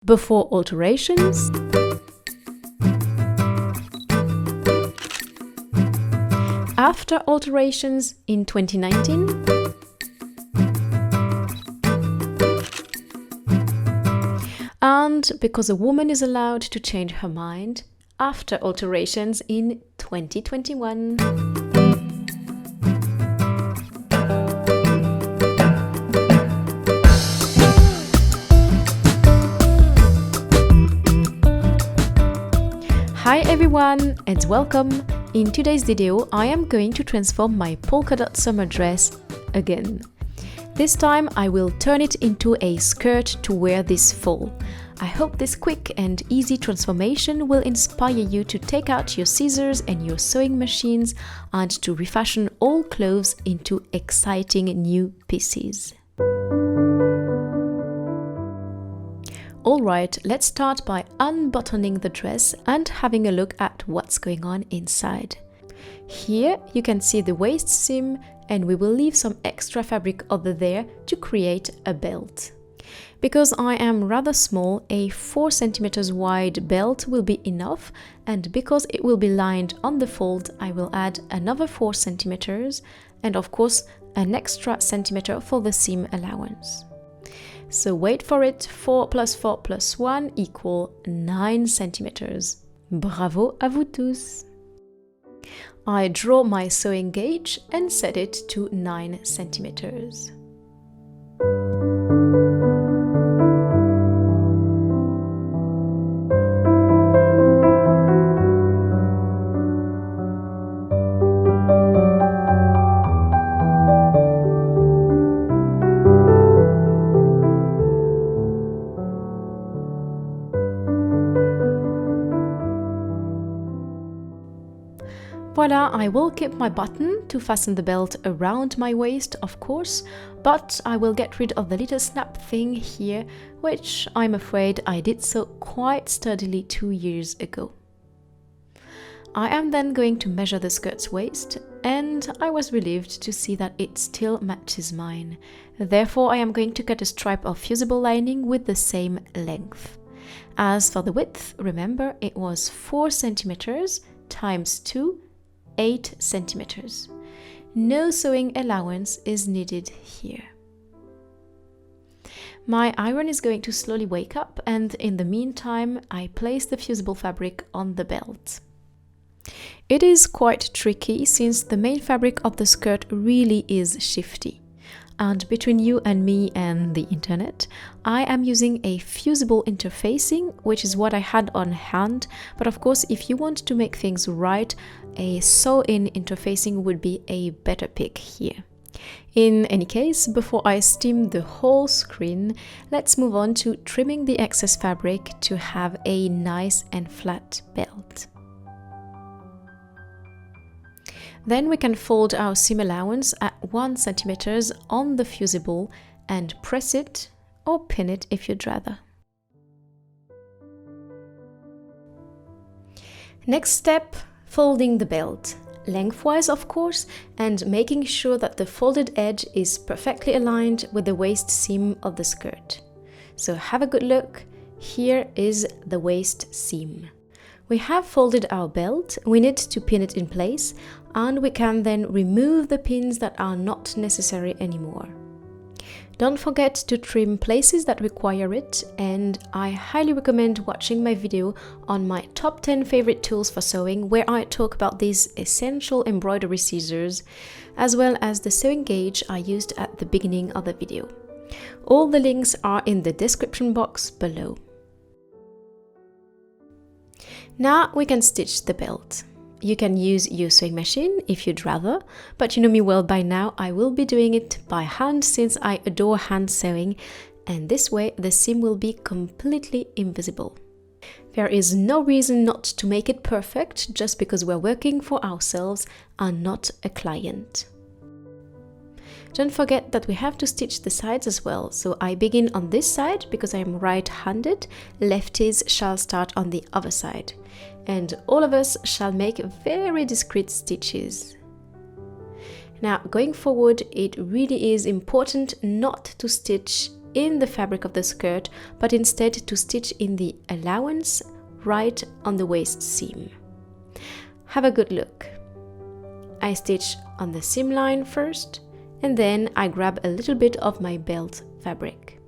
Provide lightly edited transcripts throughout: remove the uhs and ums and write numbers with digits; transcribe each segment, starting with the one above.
Before alterations, after alterations in 2019, and because a woman is allowed to change her mind after alterations in 2021. Hi everyone and welcome! In today's video I am going to transform my polka dot summer dress again. This time I will turn it into a skirt to wear this fall. I hope this quick and easy transformation will inspire you to take out your scissors and your sewing machines and to refashion all clothes into exciting new pieces. Alright, let's start by unbuttoning the dress and having a look at what's going on inside. Here you can see the waist seam, and we will leave some extra fabric over there to create a belt. Because I am rather small, a 4 cm wide belt will be enough, and because it will be lined on the fold, I will add another 4 cm and of course an extra centimeter for the seam allowance. So wait for it, 4 plus 4 plus 1 equal 9 centimeters. Bravo à vous tous! I draw my sewing gauge and set it to 9 centimeters. Voila, I will keep my button to fasten the belt around my waist, of course, but I will get rid of the little snap thing here, which I'm afraid I did so quite sturdily 2 years ago. I am then going to measure the skirt's waist, and I was relieved to see that it still matches mine. Therefore, I am going to cut a stripe of fusible lining with the same length. As for the width, remember it was 4 centimeters times 2, 8 centimeters. No sewing allowance is needed here. My iron is going to slowly wake up, and in the meantime I place the fusible fabric on the belt. It is quite tricky since the main fabric of the skirt really is shifty. And between you and me and the internet, I am using a fusible interfacing, which is what I had on hand, but of course if you want to make things right, a sew-in interfacing would be a better pick here. In any case, before I steam the whole screen, let's move on to trimming the excess fabric to have a nice and flat belt. Then we can fold our seam allowance at 1 centimeter on the fusible and press it or pin it if you'd rather. Next step, folding the belt. Lengthwise of course, and making sure that the folded edge is perfectly aligned with the waist seam of the skirt. So have a good look. Here is the waist seam. We have folded our belt, we need to pin it in place, and we can then remove the pins that are not necessary anymore. Don't forget to trim places that require it, and I highly recommend watching my video on my top 10 favorite tools for sewing, where I talk about these essential embroidery scissors, as well as the sewing gauge I used at the beginning of the video. All the links are in the description box below. Now we can stitch the belt. You can use your sewing machine if you'd rather, but you know me well by now, I will be doing it by hand since I adore hand sewing, and this way the seam will be completely invisible. There is no reason not to make it perfect just because we're working for ourselves and not a client. Don't forget that we have to stitch the sides as well, so I begin on this side because I am right-handed, lefties shall start on the other side, and all of us shall make very discreet stitches. Now, going forward, it really is important not to stitch in the fabric of the skirt, but instead to stitch in the allowance right on the waist seam. Have a good look. I stitch on the seam line first, and then I grab a little bit of my belt fabric.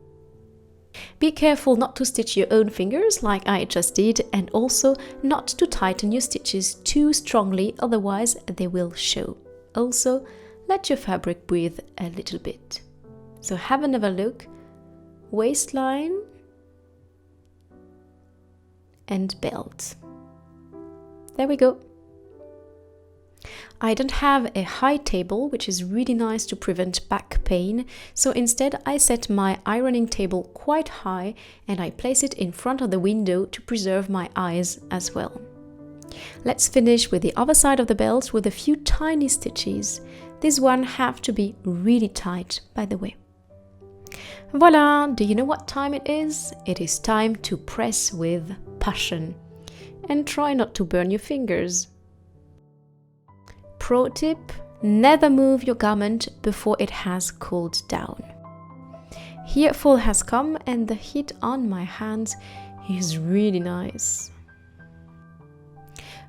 Be careful not to stitch your own fingers like I just did, and also not to tighten your stitches too strongly, otherwise they will show. Also, let your fabric breathe a little bit. So have another look. Waistline and belt. There we go. I don't have a high table, which is really nice to prevent back pain, so instead I set my ironing table quite high and I place it in front of the window to preserve my eyes as well. Let's finish with the other side of the belt with a few tiny stitches. This one have to be really tight, by the way. Voila! Do you know what time it is? It is time to press with passion. And try not to burn your fingers. Pro tip, never move your garment before it has cooled down. Here fall has come and the heat on my hands is really nice.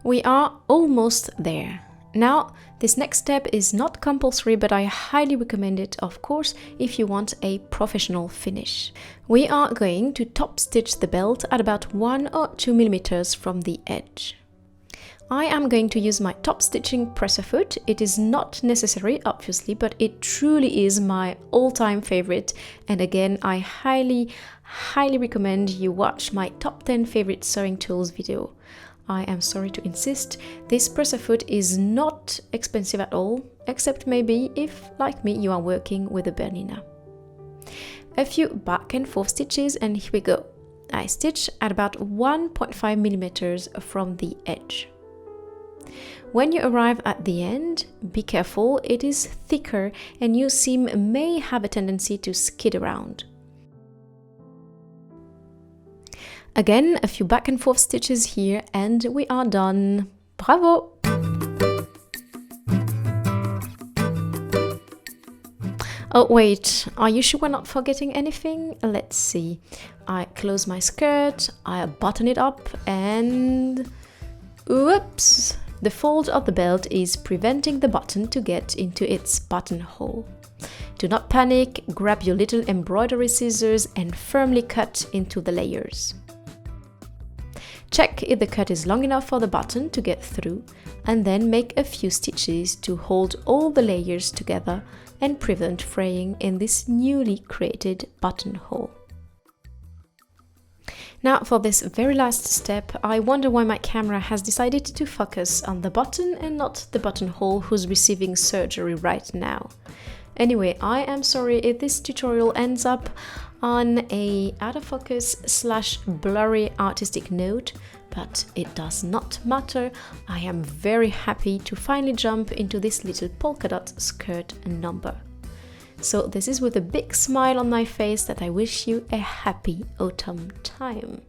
We are almost there. Now, this next step is not compulsory, but I highly recommend it, of course, if you want a professional finish. We are going to top stitch the belt at about 1 or 2 millimeters from the edge. I am going to use my top stitching presser foot. It is not necessary, obviously, but it truly is my all-time favorite. And again, I highly recommend you watch my top 10 favorite sewing tools video. I am sorry to insist, this presser foot is not expensive at all, except maybe if, like me, you are working with a Bernina. A few back and forth stitches and here we go. I stitch at about 1.5 millimeters from the edge. When you arrive at the end, be careful, it is thicker and your seam may have a tendency to skid around. Again, a few back and forth stitches here and we are done. Bravo! Oh wait, are you sure we're not forgetting anything? Let's see. I close my skirt, I button it up and... Whoops! The fold of the belt is preventing the button to get into its buttonhole. Do not panic, grab your little embroidery scissors and firmly cut into the layers. Check if the cut is long enough for the button to get through, and then make a few stitches to hold all the layers together and prevent fraying in this newly created buttonhole. Now for this very last step, I wonder why my camera has decided to focus on the button and not the buttonhole who's receiving surgery right now. Anyway, I am sorry if this tutorial ends up on a out of focus / blurry artistic note, but it does not matter. I am very happy to finally jump into this little polka dot skirt number. So this is with a big smile on my face that I wish you a happy autumn time.